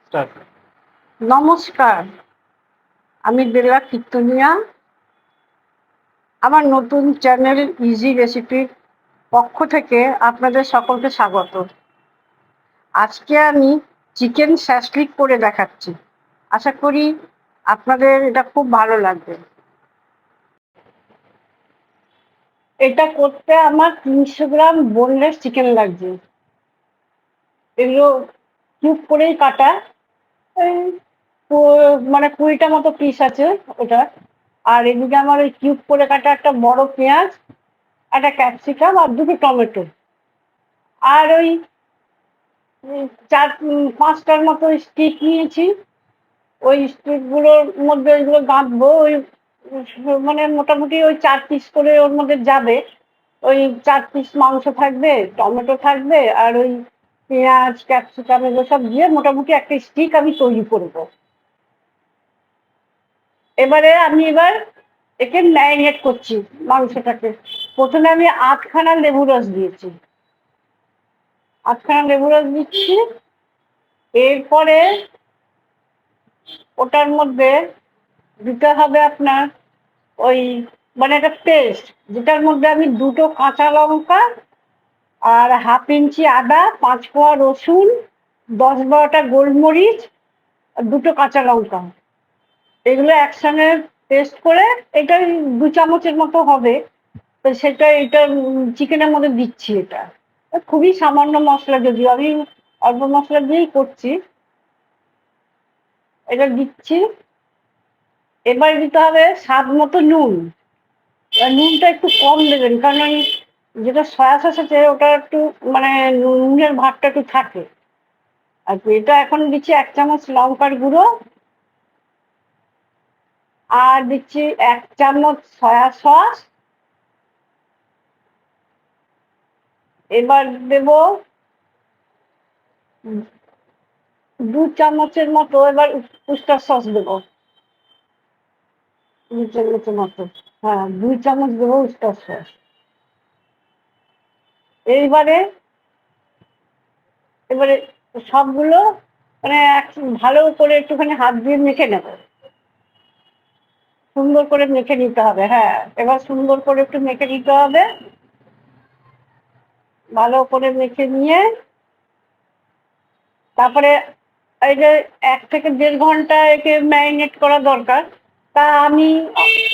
Start. নমস্কার, আমি বেলা কীর্তনিয়া। আমার নতুন চ্যানেল ইজি রেসিপির পক্ষ থেকে আপনাদের সকলকে স্বাগত। আজকে আমি চিকেন শ্যাশলিক করে দেখাচ্ছি। আশা করি আপনাদের এটা খুব ভালো লাগবে। এটা করতে আমার 300 গ্রাম বোনলেস চিকেন লাগছে। এগুলো কিউব করেই কাটা, এই মানে 20টা মতো পিস আছে ওটা। আর এদিকে আমার ওই কিউব করে কাটা একটা বড় পেঁয়াজ, একটা ক্যাপসিকাম আর 2টো টমেটো, আর ওই 4-5টার মতো স্টিক নিয়েছি। ওই স্টিকগুলোর মধ্যে ওইগুলো গাঁথবো। ওই মানে মোটামুটি ওই 4 পিস করে ওর মধ্যে যাবে। ওই 4 পিস মাংস থাকবে, টমেটো থাকবে, আর ওই পেঁয়াজ ক্যাপসিকাম এগুলো সব দিয়ে মোটামুটি একটা স্টিক আমি তৈরি করবো। আমি একে ম্যারিনেট করছি মাংসটাকে। প্রথমে আমি 8খানা লেবু রস দিয়েছি, 8খানা লেবু রস দিচ্ছি। এরপরে ওটার মধ্যে দিতে হবে আপনার ওই মানে একটা পেস্ট, যেটার মধ্যে আমি 2টো কাঁচা লঙ্কা আর 1/2 ইঞ্চি আদা, 5 কোয়া রসুন, 10-12টা গোলমরিচ আর 2টো কাঁচা লঙ্কা, এগুলো একসঙ্গে পেস্ট করে এটা 2 চামচের মতো হবে। তো সেটা এটা চিকেনের মধ্যে দিচ্ছি। এটা খুবই সামান্য মশলা, যদিও আমি অল্প মশলা দিয়েই করছি। এটা দিচ্ছি। এবার দিতে হবে স্বাদ মতো নুন। নুনটা একটু কম দেবেন, কারণ ওই যেটা সয়া সস আছে ওটা একটু মানে নুনের ভাগটা একটু থাকে। আর এটা এখন দিচ্ছি 1 চামচ লঙ্কার গুঁড়ো, আর দিচ্ছি 1 চামচ সয়া সস। এবার দেব 2 চামচের মতো এবার উস্টার সস দেবো। 2 চামচের মতো, হ্যাঁ 2 চামচ দেবো উস্টার সস। এইবারে এবারে সবগুলো মানে ভালো করে একটুখানি হাত দিয়ে মেখে নেব। সুন্দর করে মেখে নিতে হবে। হ্যাঁ, এবার সুন্দর করে একটু মেখে নিতে হবে। ভালো করে মেখে নিয়ে তারপরে এই যে 1 থেকে 1.5 ঘন্টা একে ম্যারিনেট করা দরকার। তা আমি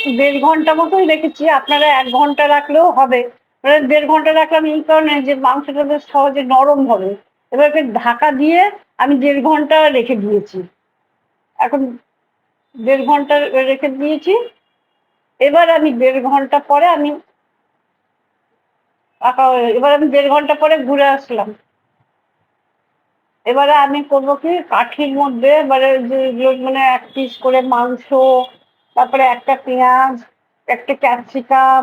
1.5 ঘন্টা মতোই রেখেছি, আপনারা 1 ঘন্টা রাখলেও হবে। মানে 1.5 ঘন্টা রাখলাম এই কারণে যে মাংসটা বেশ সহজে নরম হবে। এবার একে ঢাকা দিয়ে আমি 1.5 ঘন্টা রেখে দিয়েছি। এখন 1.5 ঘন্টা রেখে দিয়েছি। এবার আমি 1.5 ঘন্টা পরে এবার আমি 1.5 ঘন্টা পরে ঘুরে আসলাম। এবারে আমি করবো কি, কাঠির মধ্যে এবারে যে মানে 1 পিস করে মাংস, তারপরে একটা পেঁয়াজ, একটা ক্যাপসিকাম,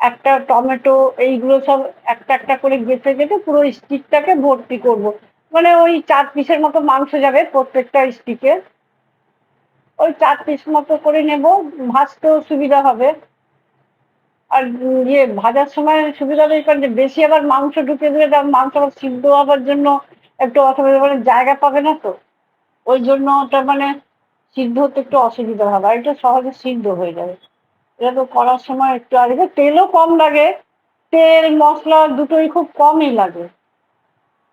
একটা টমেটো, এইগুলো সব একটা একটা করে গেঁথে গেঁথে পুরো স্টিকটাকে ভর্তি করব। মানে ওই 4 পিসের মতো মাংস যাবে প্রত্যেকটা স্টিকে। ওই 4 পিস মতো করে নেব, ভাজতেও সুবিধা হবে। আর ইয়ে ভাজার সময় সুবিধা হবে, কারণ যে বেশি আবার মাংস ঢুকে দিলে তার মাংস আবার সিদ্ধ হওয়ার জন্য একটু অসুবিধা, মানে জায়গা পাবে না তো। ওই জন্য ওটা মানে সিদ্ধ হতে একটু অসুবিধা হবে, আর এটা সহজে সিদ্ধ হয়ে যাবে। এটা তো করার সময় একটু, আর এটা তেলও কম লাগে। তেল মশলা দুটোই খুব কমই লাগে।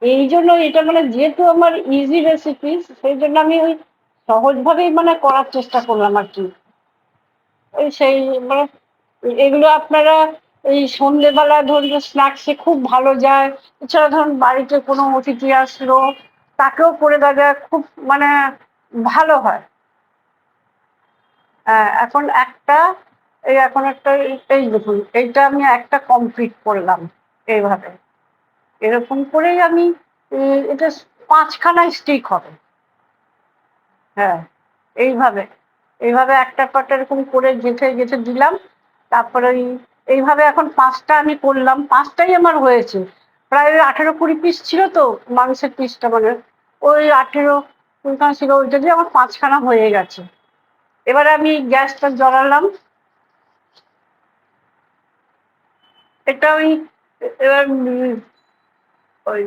এই জন্য এটা মানে যেহেতু আমার ইজি রেসিপি, সেই জন্য আমি ওই সহজভাবেই মানে করার চেষ্টা করলাম আর কি। ওই সেই মানে এগুলো আপনারা এই সন্ধ্যেবেলা ধরুন স্ন্যাক্সে খুব ভালো যায়। এছাড়া ধরুন বাড়িতে কোনো অতিথি আসলো, তাকেও করে দেওয়া খুব মানে ভালো হয়। এখন একটা এখন একটা এই দেখুন, এইটা আমি একটা কমপ্লিট করলাম। এইভাবে এরকম করেই আমি এটা 5খানা স্টিক হবে। হ্যাঁ, এইভাবে এইভাবে একটা পাটা এরকম করে গেঁথে গেঁথে দিলাম। তারপরে এইভাবে এখন 5টা আমি করলাম, 5টাই আমার হয়েছে। প্রায় 18-20 পিস ছিল তো মাংসের পিসটা, মানে ওই 18-20খানা ছিল, ওইটা দিয়ে আমার 5খানা হয়ে গেছে। এবারে আমি গ্যাসটা জ্বালালাম। এটা ওই এবার ওই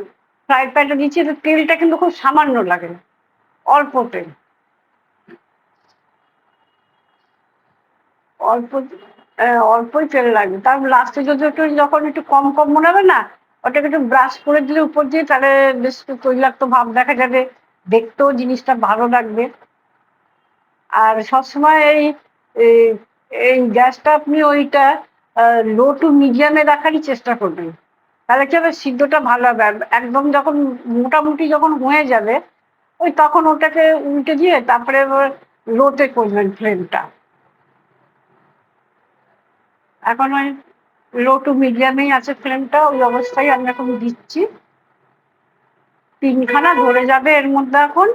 ফ্রাই প্যানটা দিচ্ছি, তেলটা কিন্তু খুব সামান্য লাগে, অল্প তেল, অল্প অল্পই তেল লাগবে। তার লাস্টে যদি একটু যখন একটু কম কম মনে হবে না, ওটাকে একটু ব্রাশ করে দিলে উপর দিয়ে, তাহলে বেশ তৈলাক্ত ভাব দেখা যাবে, দেখতেও জিনিসটা ভালো লাগবে। আর সবসময় এই গ্যাসটা আপনি ওইটা লো টু মিডিয়ামে রাখারই চেষ্টা করবেন, তাহলে কি হবে, সিদ্ধটা ভালো হবে। একদম যখন মোটামুটি যখন হয়ে যাবে, ওই তখন ওটাকে উল্টে দিয়ে তারপরে লোতে করবেন ফ্লেমটা। এখন ওই লো টু মিডিয়ামেই আছে ফ্লেমটা, ওই অবস্থায় আমি এখন দিচ্ছি। 3খানা ধরে যাবে এর মধ্যে এখন।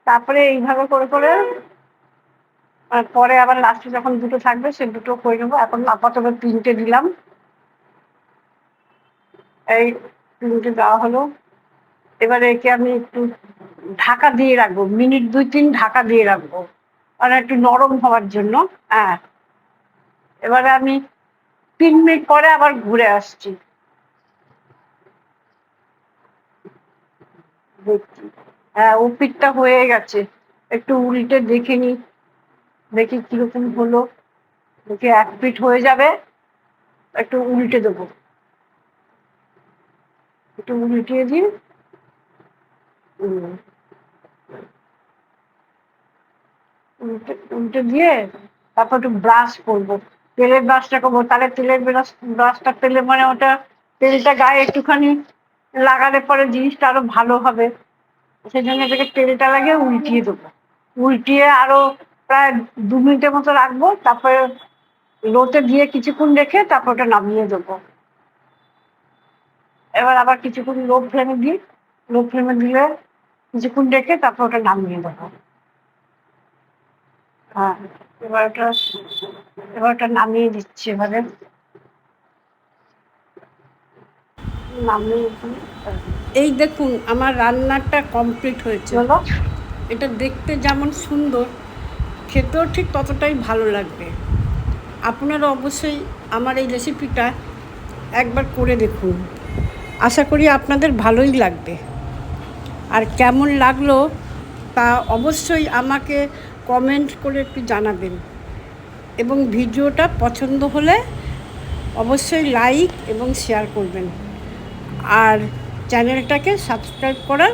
তারপরে এইভাবে করে করে পরে আবার লাস্টে যখন 2টো থাকবে সে 2টো করে নেবো। এখন আপাতত 3টে দিলাম, এই 3টে দেওয়া হলো। এবারে একে আমি একটু ঢাকা দিয়ে রাখবো, মিনিট 2-3 ঢাকা দিয়ে রাখবো, মানে একটু নরম হওয়ার জন্য। হ্যাঁ, এবারে আমি 3 মিনিট পরে আবার ঘুরে আসছি, দেখছি। হ্যাঁ, ও পিঠটা হয়ে গেছে, একটু উল্টে দেখে নি, দেখি কিরকম হলো। দেখি 1 পিঠ হয়ে যাবে, একটু উল্টে দেবো, একটু উল্টিয়ে দিই। উল্টে উল্টে দিয়ে তারপর একটু ব্রাশ করবো, তেলের ব্রাশটা করবো। তাহলে তেলের ব্রাশটা পেলে মানে ওটা তেলটা গায়ে একটুখানি লাগালে পরে জিনিসটা আরো ভালো হবে। সেই জন্য এটাকে তেলটা লাগিয়ে উল্টিয়ে দেবো, উল্টিয়ে আরো প্রায় 2 মিনিটের মতো রাখবো। তারপরে লোতে দিয়ে কিছুক্ষণ রেখে তারপর ওটা নামিয়ে দেবো। এবার আবার কিছুক্ষণ লো ফ্লেমে দিই, লো ফ্লেমে দিলে কিছুক্ষণ রেখে তারপর ওটা নামিয়ে দেবো। হ্যাঁ, এবার ওটা নামিয়ে দিচ্ছি। এবারে নামিয়ে, এই দেখুন আমার রান্নাটা কমপ্লিট হয়েছে। বলো, এটা দেখতে যেমন সুন্দর, খেতেও ঠিক ততটাই ভালো লাগবে। আপনারা অবশ্যই আমার এই রেসিপিটা একবার করে দেখুন, আশা করি আপনাদের ভালোই লাগবে। আর কেমন লাগলো তা অবশ্যই আমাকে কমেন্ট করে একটু জানাবেন, এবং ভিডিওটা পছন্দ হলে অবশ্যই লাইক এবং শেয়ার করবেন, আর চ্যানেলটাকে সাবস্ক্রাইব করার